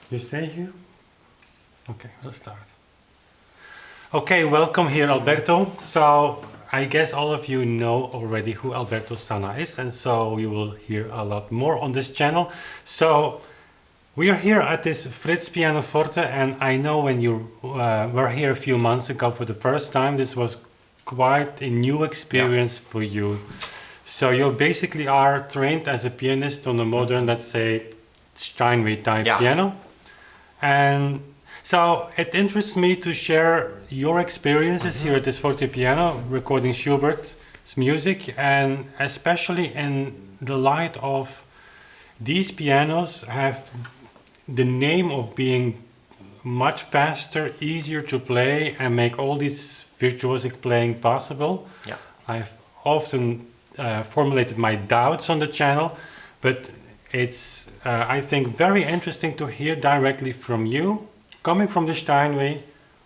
You stay here? Okay, let's start. Okay, welcome here, Alberto. So, I guess all of you know already who Alberto Sanna is, and so you will hear a lot more on this channel. So, we are here at this Forte-Piano Forte, and I know when you were here a few months ago for the first time, this was quite a new experience for you. So, you basically are trained as a pianist on a modern, let's say, Steinway type piano. And so it interests me to share your experiences here at this Forte-Piano, recording Schubert's music, and especially in the light of these pianos have the name of being much faster, easier to play, and make all this virtuosic playing possible. Yeah. I've often formulated my doubts on the channel, but it's, I think, very interesting to hear directly from you, coming from the Steinway,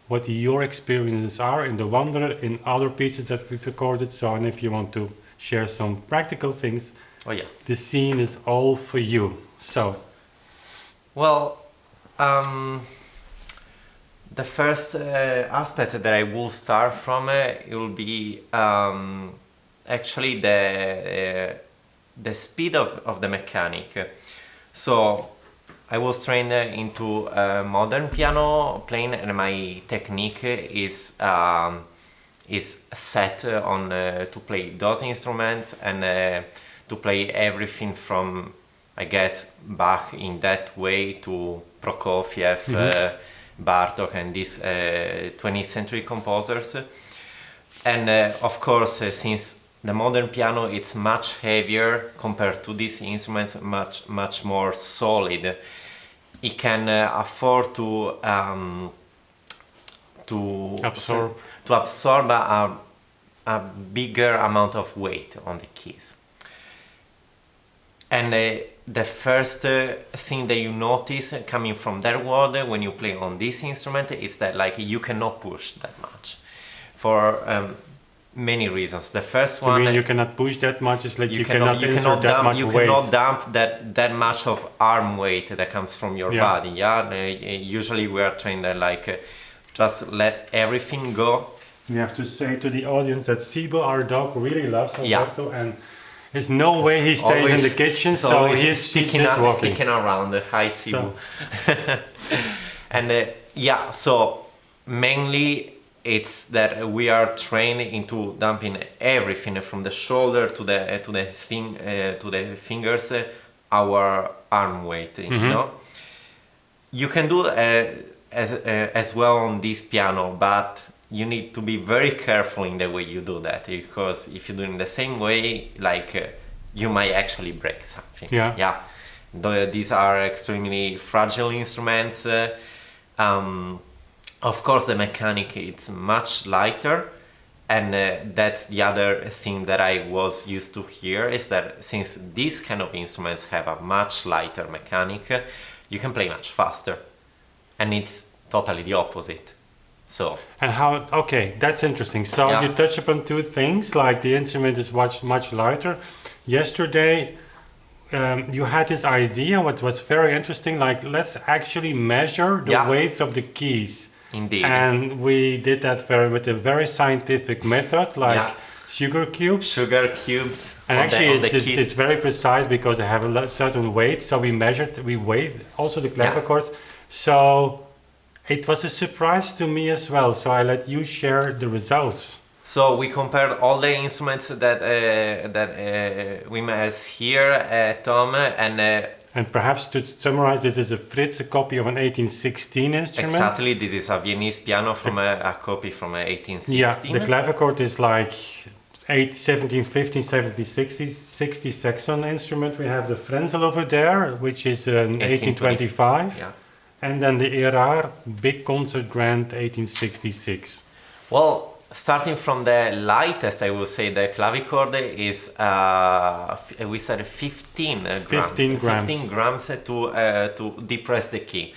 what your experiences are in the Wanderer, in other pieces that we've recorded. So, and if you want to share some practical things, the scene is all for you. So, well, the first aspect that I will start from it will be actually the speed of the mechanic. So I was trained into modern piano playing, and my technique is set on to play those instruments and to play everything from, I guess, Bach in that way to Prokofiev, Bartók, and these 20th century composers. And of course, since the modern piano, it's much heavier compared to these instruments, much more solid. It can afford to absorb a bigger amount of weight on the keys. And the first thing that you notice coming from that world when you play on this instrument is that you cannot push that much for many reasons. The first one, you mean you cannot push that much? It's like you cannot insert that much weight. You cannot dump that much of arm weight that comes from your body. Usually we are trained that just let everything go. We have to say to the audience that Sibo, our dog, really loves Alberto, and there's no way he stays in the kitchen, so he's just walking. Sticking around. Hi, Sibo. And so mainly it's that we are trained into dumping everything from the shoulder to the fingers, our arm weight. You know, you can do as well on this piano, but you need to be very careful in the way you do that, because if you do it in the same way, you might actually break something. These are extremely fragile instruments. Of course, the mechanic it's much lighter, and that's the other thing that I was used to hear, is that since these kind of instruments have a much lighter mechanic, you can play much faster, and it's totally the opposite. So and how? Okay, that's interesting. So you touch upon two things, like the instrument is much lighter. Yesterday, you had this idea, what was very interesting. Let's actually measure the weight of the keys. Indeed. And we did that with a very scientific method, sugar cubes. And actually it's very precise because they have a certain weight. So we weighed also the Clavichord. So it was a surprise to me as well. So I let you share the results. So we compared all the instruments that we met here, Tom, and perhaps to summarize, this is a Fritz, a copy of an 1816 instrument. Exactly, this is a Viennese piano from a copy from 1816. Yeah, the Clavichord is 1715, 1760 Saxon instrument. We have the Frenzel over there, which is an 1825. Yeah. And then the Erard, Big Concert Grand, 1866. Well, starting from the lightest, I will say the Clavichord is, we said 15 grams. 15 grams to depress the key.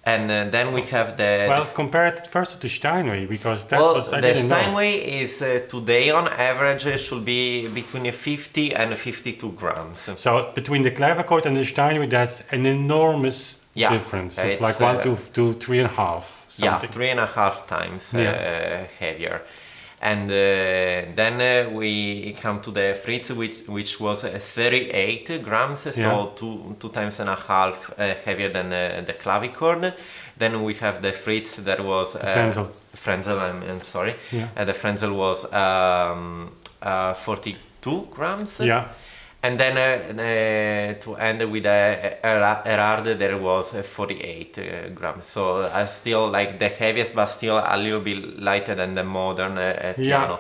And then we have the... Well, compare it first to the Steinway, because that was... the Steinway is today on average should be between 50 and 52 grams. So between the Clavichord and the Steinway, that's an enormous difference. It's like 1 to 3.5. Something. Yeah, 3.5 times heavier. And then we come to the Fritz, which was 38 grams, so 2.5 times heavier than the Clavichord. Then we have the Fritz that was Frenzel. I'm sorry. Yeah. The Frenzel was 42 grams. Yeah. And then to end with Erard, there was 48 grams. So still like the heaviest, but still a little bit lighter than the modern piano.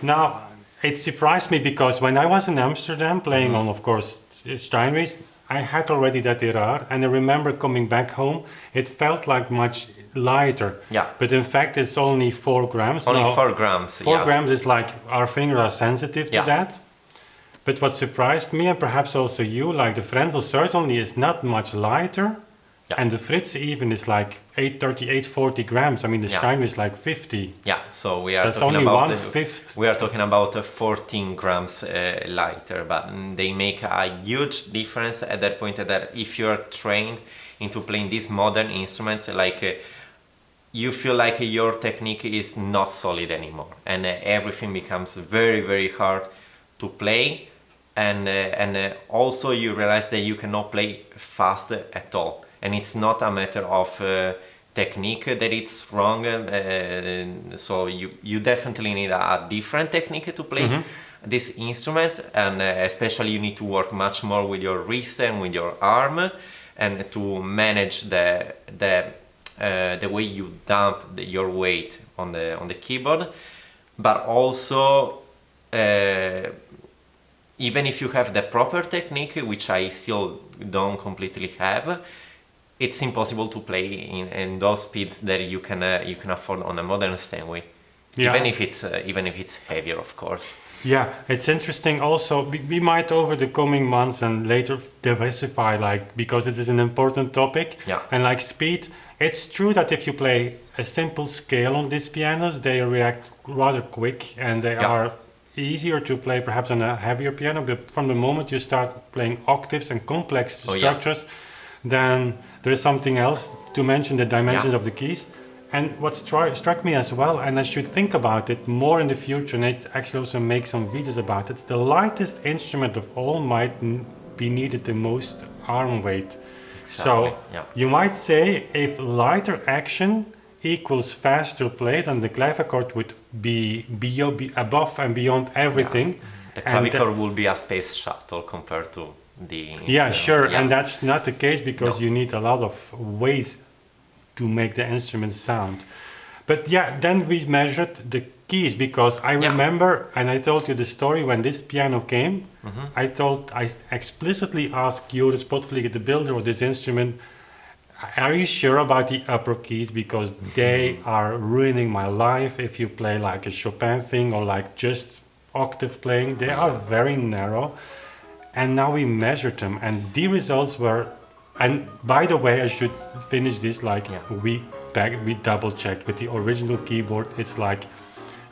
Now, it surprised me because when I was in Amsterdam playing on, of course, Steinways, I had already that Erard, and I remember coming back home, it felt like much lighter. Yeah. But in fact, it's only 4 grams. Only 4 grams. 4 grams is like our fingers are sensitive to that. But what surprised me, and perhaps also you, like the Frenzel certainly is not much lighter, and the Fritz even is like 840 grams. I mean, the Steinway is like 50. Yeah, so we are That's talking only about 1/5. We are talking about 14 grams lighter, but they make a huge difference at that point. That if you are trained into playing these modern instruments, like you feel like your technique is not solid anymore, and everything becomes very, very hard to play. And also you realize that you cannot play fast at all, and it's not a matter of technique that it's wrong. So you definitely need a different technique to play this instrument, and especially you need to work much more with your wrist and with your arm, and to manage the way you dump your weight on the keyboard, but also. Even if you have the proper technique, which I still don't completely have, it's impossible to play in those speeds that you can afford on a modern Steinway. Yeah. Even if it's heavier, of course. Yeah, it's interesting. Also, we might over the coming months and later diversify, like, because it is an important topic. Yeah. And like speed, it's true that if you play a simple scale on these pianos, they react rather quick, and they are easier to play perhaps on a heavier piano. But from the moment you start playing octaves and complex structures, then there's something else to mention, the dimensions of the keys. And what struck me as well, and I should think about it more in the future, and I actually also make some videos about it, the lightest instrument of all might be needed the most arm weight. Exactly. So you might say if lighter action equals faster play, then the Clavichord would be above and beyond everything. The Clavichord will be a space shuttle compared to the... And that's not the case because you need a lot of weight to make the instrument sound. But then we measured the keys, because I remember, and I told you the story when this piano came, I explicitly asked Joris Potvlieg, the builder of this instrument, are you sure about the upper keys, because they are ruining my life if you play like a Chopin thing or like just octave playing. They are very narrow. And now we measured them, and the results were, and by the way, I should finish this, like we double checked with the original keyboard. It's like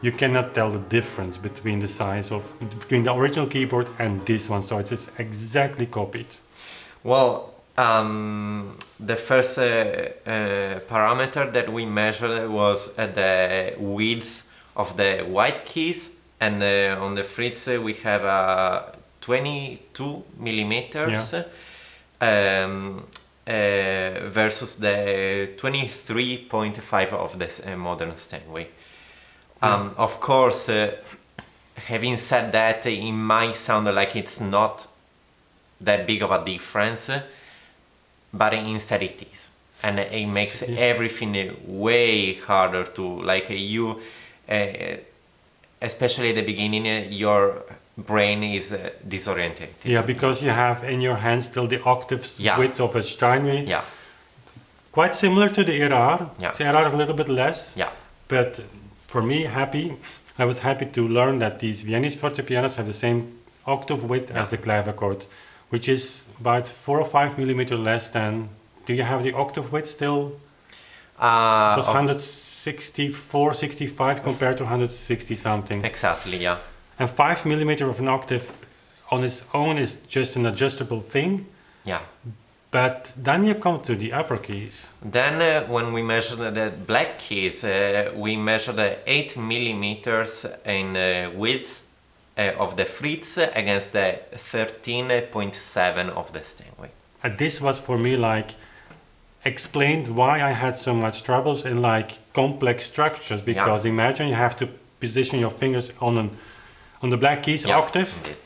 you cannot tell the difference between the size of between the original keyboard and this one, so it's exactly copied. Well, the first parameter that we measured was the width of the white keys, and on the Fritz we have 22 millimeters versus the 23.5 of the modern Steinway. Of course, having said that, it might sound like it's not that big of a difference, but instead it is, and it makes everything way harder to, like, you, especially at the beginning, your brain is disoriented. Because you have in your hand still the octaves width of a Steinway. Quite similar to the Erard. The Erard is a little bit less. But for me, I was happy to learn that these Viennese Fortepianos have the same octave width as the Clavichord, which is about 4 or 5 millimeters less than. Do you have the octave width still? It was 164, 65 compared to 160 something. Exactly, yeah. And 5 millimeters of an octave on its own is just an adjustable thing. But then you come to the upper keys. Then when we measure the black keys, we measure the 8 millimeters in width of the frets against the 13.7 of the Steinway. And this was for me like explained why I had so much troubles in like complex structures, because imagine you have to position your fingers on the black keys octave. Indeed.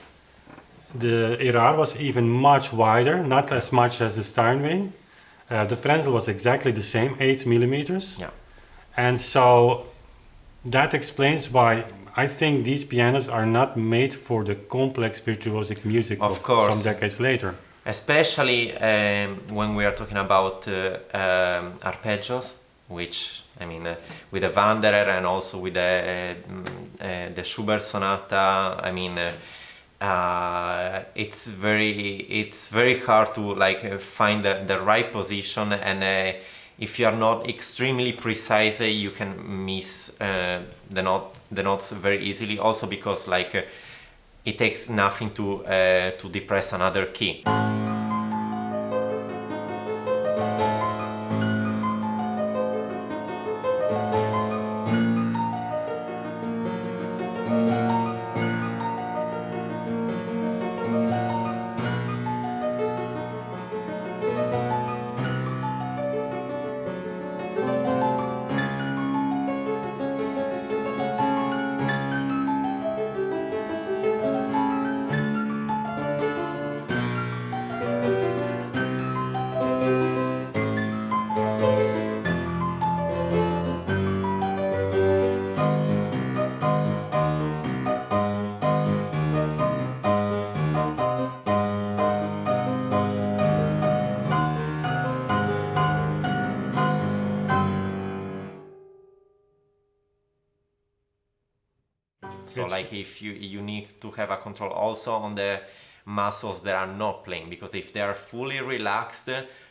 The Erard was even much wider, not as much as the Steinway. The Frenzel was exactly the same, 8 millimeters. Yeah. And so that explains why I think these pianos are not made for the complex virtuosic music of some decades later. Especially when we are talking about arpeggios, which I mean with the Wanderer and also with the Schubert Sonata. I mean it's very hard to like find the right position, and if you are not extremely precise, you can miss the notes very easily. Also because like it takes nothing to depress another key. So like if you need to have a control also on the muscles that are not playing, because if they are fully relaxed,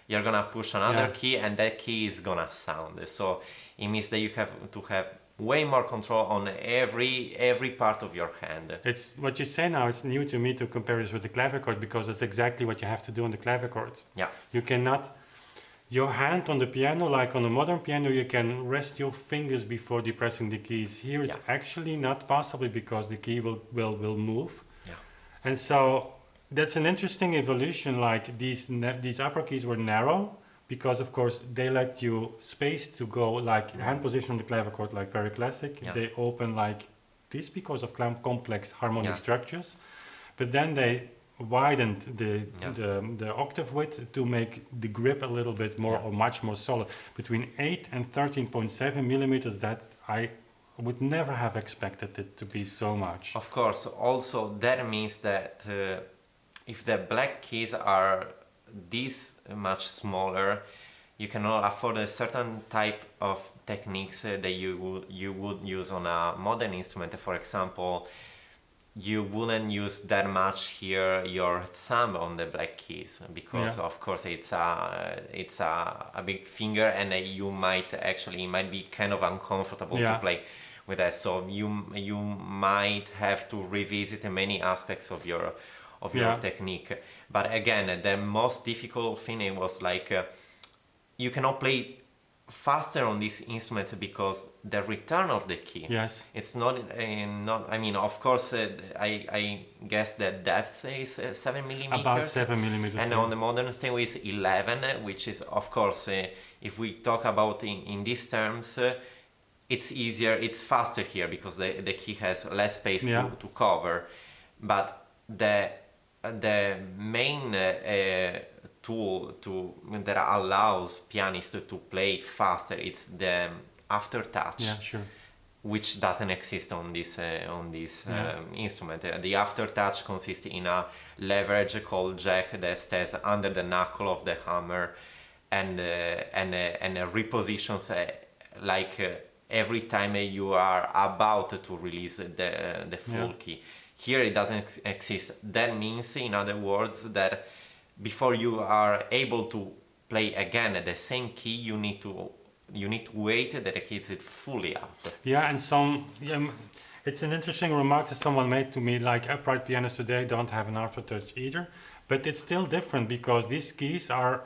you're gonna push another key and that key is gonna sound. So it means that you have to have way more control on every part of your hand. It's what you say now. It's new to me to compare this with the clavichord, because it's exactly what you have to do on the clavichord. Yeah. You cannot. Your hand on the piano, like on a modern piano, you can rest your fingers before depressing the keys. Here it's actually not possible because the key will move. Yeah. And so that's an interesting evolution. Like these upper keys were narrow because, of course, they let you space to go like hand position on the clavichord, like very classic. Yeah. They open like this because of complex harmonic structures. But then they widened the octave width to make the grip a little bit more or much more solid. Between 8 and 13.7 millimeters, that I would never have expected it to be so much. Of course, also that means that if the black keys are this much smaller, you cannot afford a certain type of techniques that you would use on a modern instrument. For example, you wouldn't use that much here your thumb on the black keys, because of course it's a big finger, and it might be kind of uncomfortable to play with that. So you might have to revisit many aspects of your technique. But again, the most difficult thing was like you cannot play faster on these instruments because the return of the key. Yes. It's not. I mean, of course, I guess the depth is 7 millimeters. About 7 millimeters. And on the modern Steinway is 11, which is, of course, if we talk about in these terms, it's easier, it's faster here because the key has less space to cover. But the main tool that allows pianists to play faster, it's the Aftertouch. Yeah, sure. Which doesn't exist on this instrument. The Aftertouch consists in a leverage called jack that stays under the knuckle of the hammer, and repositions every time you are about to release the full key. Here it doesn't exist. That means, in other words, that before you are able to play again the same key, you need to wait that the key is fully up. Yeah, and it's an interesting remark that someone made to me, like upright pianists today don't have an aftertouch either. But it's still different because these keys are,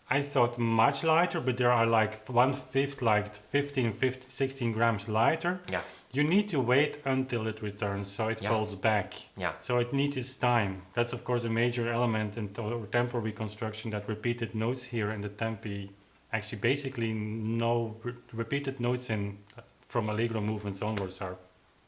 I thought, much lighter, but they are like 1/5, like 16 grams lighter. Yeah. You need to wait until it returns, so it Yeah. folds back. Yeah. So it needs its time. That's of course a major element in tempo reconstruction, that repeated notes here in the tempi, actually basically no repeated notes from allegro movements onwards are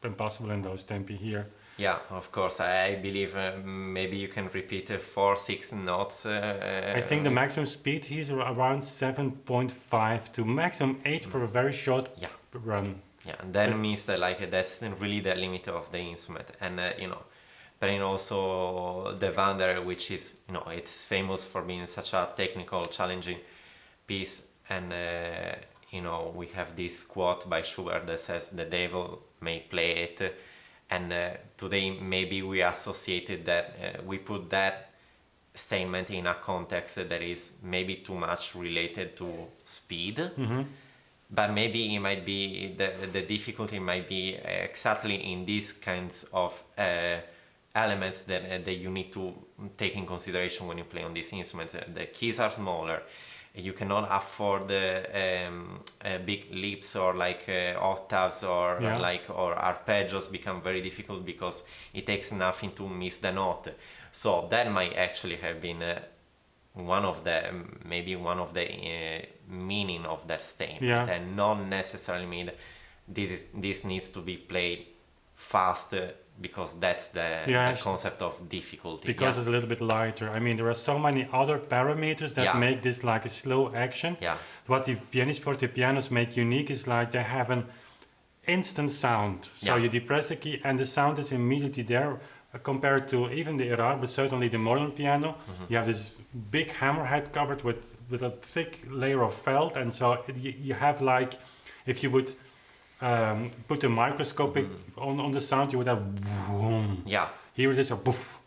impossible in those tempi here. Yeah, of course. I believe maybe you can repeat 4-6 notes. I think the maximum speed here is around 7.5 to maximum 8 for a very short Yeah. run. Yeah, and that means that like that's really the limit of the instrument, and playing also the Wanderer, which is it's famous for being such a technical, challenging piece, and we have this quote by Schubert that says the devil may play it, and today maybe we associated that we put that statement in a context that is maybe too much related to speed. But maybe it might be the difficulty might be exactly in these kinds of elements that you need to take in consideration when you play on these instruments. The keys are smaller. You cannot afford big leaps or like octaves or or arpeggios become very difficult because it takes nothing to miss the note. So that might actually have been one of the meaning of that statement, and not necessarily mean this needs to be played fast because that's the concept of difficulty. Because it's a little bit lighter. I mean, there are so many other parameters that make this like a slow action. Yeah. What the Viennese Fortepianos make unique is like they have an instant sound. So you depress the key and the sound is immediately there. Compared to even the Erard, but certainly the modern piano, you have this big hammerhead covered with a thick layer of felt, and so you have like, if you would put a microscope on the sound, you would have boom. Yeah. Here it is a boof.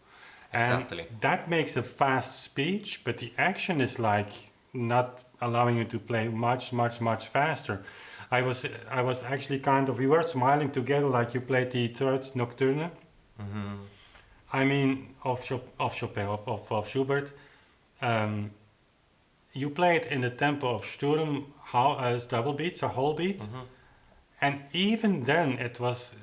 And Exactly. that makes a fast speech, but the action is like not allowing you to play much faster. I was actually we were smiling together like you played the third nocturne. I mean, of Schubert. You play it in the tempo of Sturm, double beats, a whole beat, and even then it was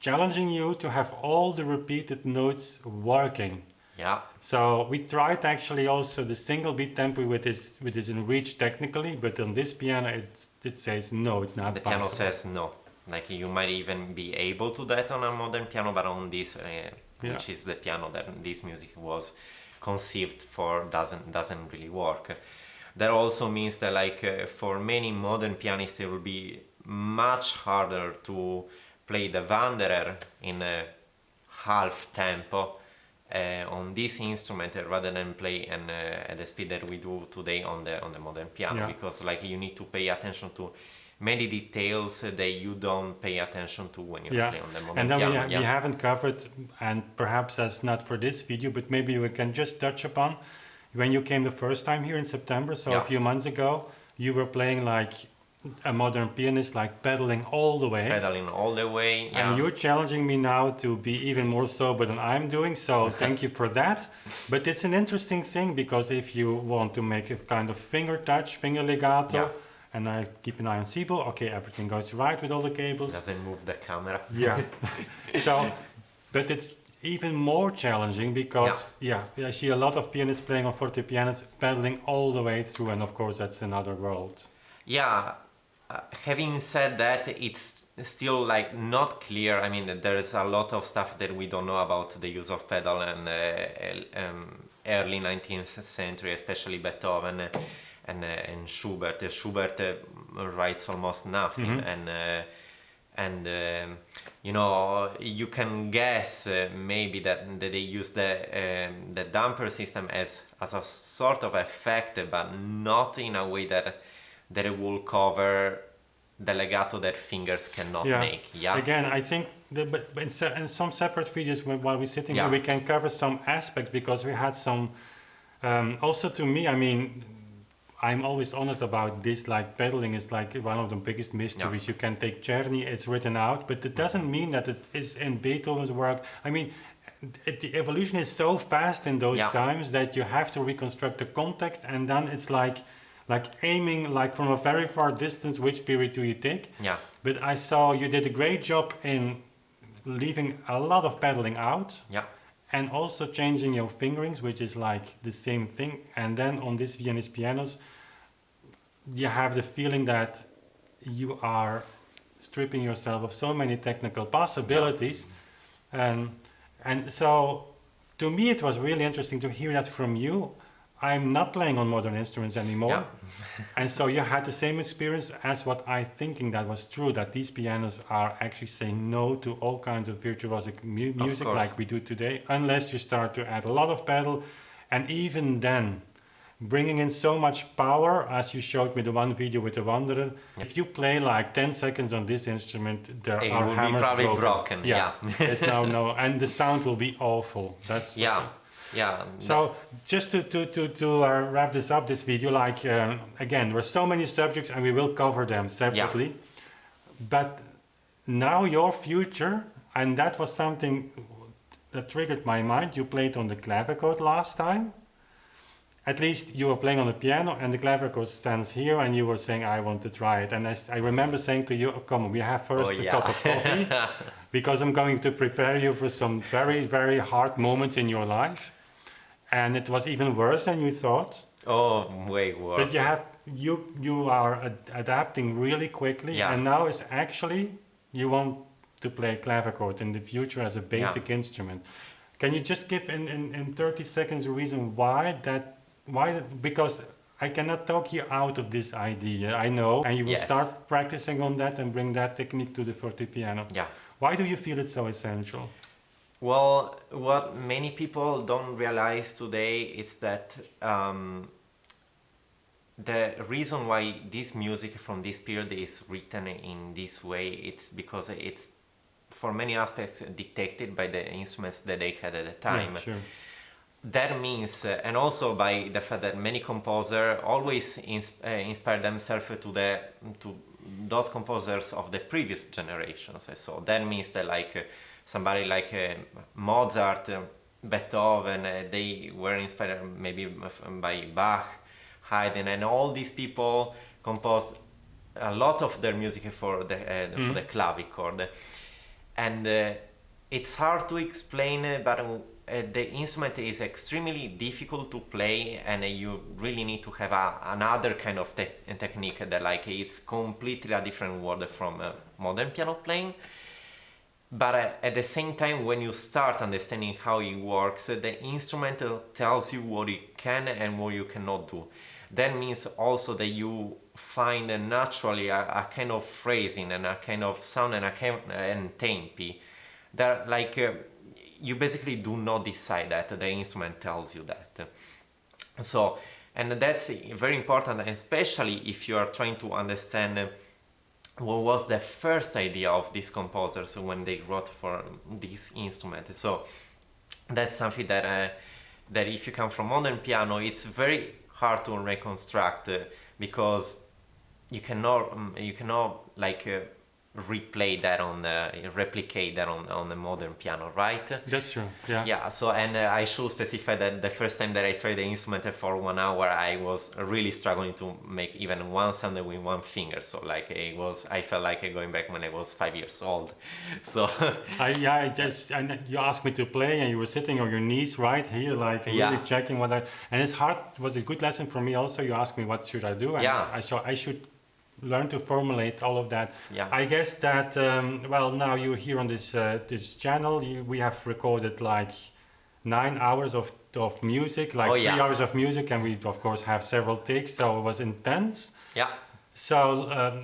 challenging you to have all the repeated notes working. Yeah. So we tried actually also the single beat tempo which is in reach technically, but on this piano it says no, it's not. The piano says no. Like you might even be able to do that on a modern piano, but on this, which is the piano that this music was conceived for, doesn't really work. That also means that like for many modern pianists, it will be much harder to play the Wanderer in a half tempo on this instrument rather than play at the speed that we do today on the modern piano, because like you need to pay attention to many details that you don't pay attention to when you play on the modern piano. And then we haven't covered, and perhaps that's not for this video, but maybe we can just touch upon when you came the first time here in September, so a few months ago, you were playing like a modern pianist, like pedaling all the way. And you're challenging me now to be even more sober than I'm doing, so thank you for that. But it's an interesting thing, because if you want to make a kind of finger touch, finger legato, and I keep an eye on Sibo, okay, everything goes right with all the cables. Doesn't move the camera. Yeah. So, but it's even more challenging because, I see a lot of pianists playing on Forte-Pianos, pedaling all the way through, and of course that's another world. Yeah. Having said that, it's still like not clear. I mean, there's a lot of stuff that we don't know about the use of pedal and early 19th century, especially Beethoven and Schubert. Schubert writes almost nothing, and you can guess maybe that they use the damper system as a sort of effect, but not in a way that it will cover the legato that fingers cannot make. Again, I think but in some separate videos while we're sitting here, we can cover some aspects, because we had some also, to me, I mean, I'm always honest about this, like pedaling is like one of the biggest mysteries. You can take Czerny, it's written out, but it doesn't mean that it is in Beethoven's work. I mean, the evolution is so fast in those Yeah. times that you have to reconstruct the context, and then it's like aiming like from a very far distance, which period do you take? Yeah. But I saw you did a great job in leaving a lot of pedaling out, Yeah. and also changing your fingerings, which is like the same thing. And then on these Viennese pianos, you have the feeling that you are stripping yourself of so many technical possibilities. And so to me it was really interesting to hear that from you. I'm not playing on modern instruments anymore. Yeah. And so you had the same experience as what I thinking that was true, that these pianos are actually saying no to all kinds of virtuosic music course. like we do today, unless you start to add a lot of pedal. And even then, bringing in so much power, as you showed me the one video with the Wanderer, if you play like 10 seconds on this instrument, there It are will be hammers probably broken, yeah. It's no, and the sound will be awful. That's Yeah. Yeah. so just to wrap this up, this video, like again, there are so many subjects and we will cover them separately. But now your future, and that was something that triggered my mind. You played on the Clavichord last time. At least you were playing on the piano and the Clavichord stands here, and you were saying, I want to try it. And I remember saying to you, oh, come on, we have first a cup of coffee, because I'm going to prepare you for some very, very hard moments in your life. And it was even worse than you thought. Oh, way worse. But you are adapting really quickly, Yeah. and now it's actually you want to play Clavichord in the future as a basic instrument. Can you just give in 30 seconds a reason why? Because I cannot talk you out of this idea, I know, and you will start practicing on that and bring that technique to the Fortepiano. Yeah. Why do you feel it's so essential? Well, what many people don't realize today is that the reason why this music from this period is written in this way, it's because it's for many aspects dictated by the instruments that they had at the time. Yeah, sure. That means, and also by the fact that many composers always inspire themselves to those composers of the previous generations. So that means that like somebody like Mozart, Beethoven, they were inspired maybe by Bach, Haydn, and all these people composed a lot of their music for the clavichord. And it's hard to explain, but the instrument is extremely difficult to play, and you really need to have another kind of technique that like it's completely a different world from modern piano playing. But at the same time, when you start understanding how it works, the instrument tells you what you can and what you cannot do. That means also that you find naturally a kind of phrasing and a kind of sound and tempi that like you basically do not decide that, the instrument tells you that. So, and that's very important, especially if you are trying to understand what was the first idea of these composers when they wrote for this instrument. So that's something that that if you come from modern piano, it's very hard to reconstruct because you cannot like replay that replicate that on the modern piano, right? That's true. Yeah. Yeah. So, and I should specify that the first time that I tried the instrument for 1 hour, I was really struggling to make even one sound with one finger. So, like I felt like going back when I was 5 years old. So. And you asked me to play, and you were sitting on your knees right here, like really checking what and it's hard. It was a good lesson for me. Also, you asked me what should I do, and I should learn to formulate all of that. I guess that well, now you're here on this this channel. We have recorded like 9 hours of music, like 3 hours of music, and we of course have several takes, so it was intense. So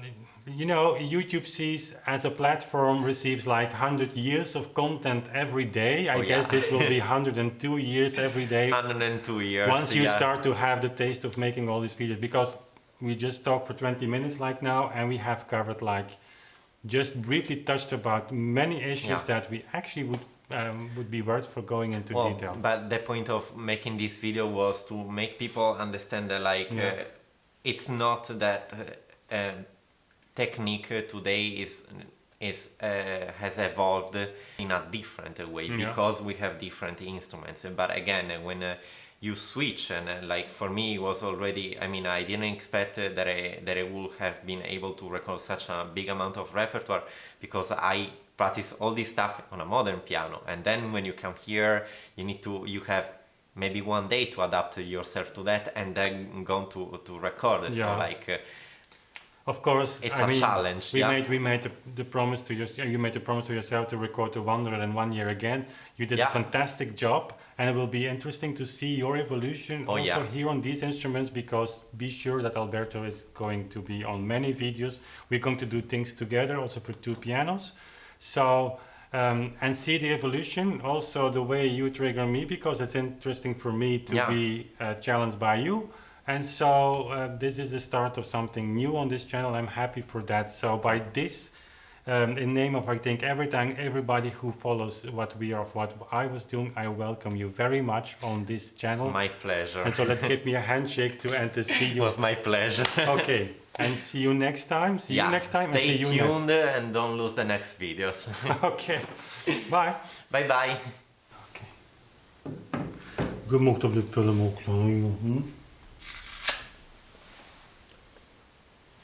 you know, YouTube sees as a platform receives like 100 years of content every day. I guess this will be 102 years every day. 102 years. Once you start to have the taste of making all these videos, because we just talked for 20 minutes like now, and we have covered like just briefly touched about many issues that we actually would be worth for going into detail. But the point of making this video was to make people understand that like it's not that technique today is has evolved in a different way Yeah. because we have different instruments. But again, when you switch, and like for me it was already, I mean, I didn't expect that I would have been able to record such a big amount of repertoire, because I practice all this stuff on a modern piano, and then when you come here you have maybe one day to adapt yourself to that and then go to record it. Yeah. So like Of course, it's a challenge. We made the promise to you made the promise to yourself to record the 101 year again. You did a fantastic job, and it will be interesting to see your evolution here on these instruments, because be sure that Alberto is going to be on many videos. We're going to do things together also for 2 pianos. So and see the evolution, also the way you trigger me, because it's interesting for me to be challenged by you. And so this is the start of something new on this channel. I'm happy for that. So by this, in name of, I think, everybody who follows what I was doing, I welcome you very much on this channel. It's my pleasure. And so let's give me a handshake to end this video. It was my pleasure. Okay, and see you next time. See you next time. Stay and see you tuned and don't lose the next videos. Okay, bye. Bye bye. Je mocht op de film ook zijn.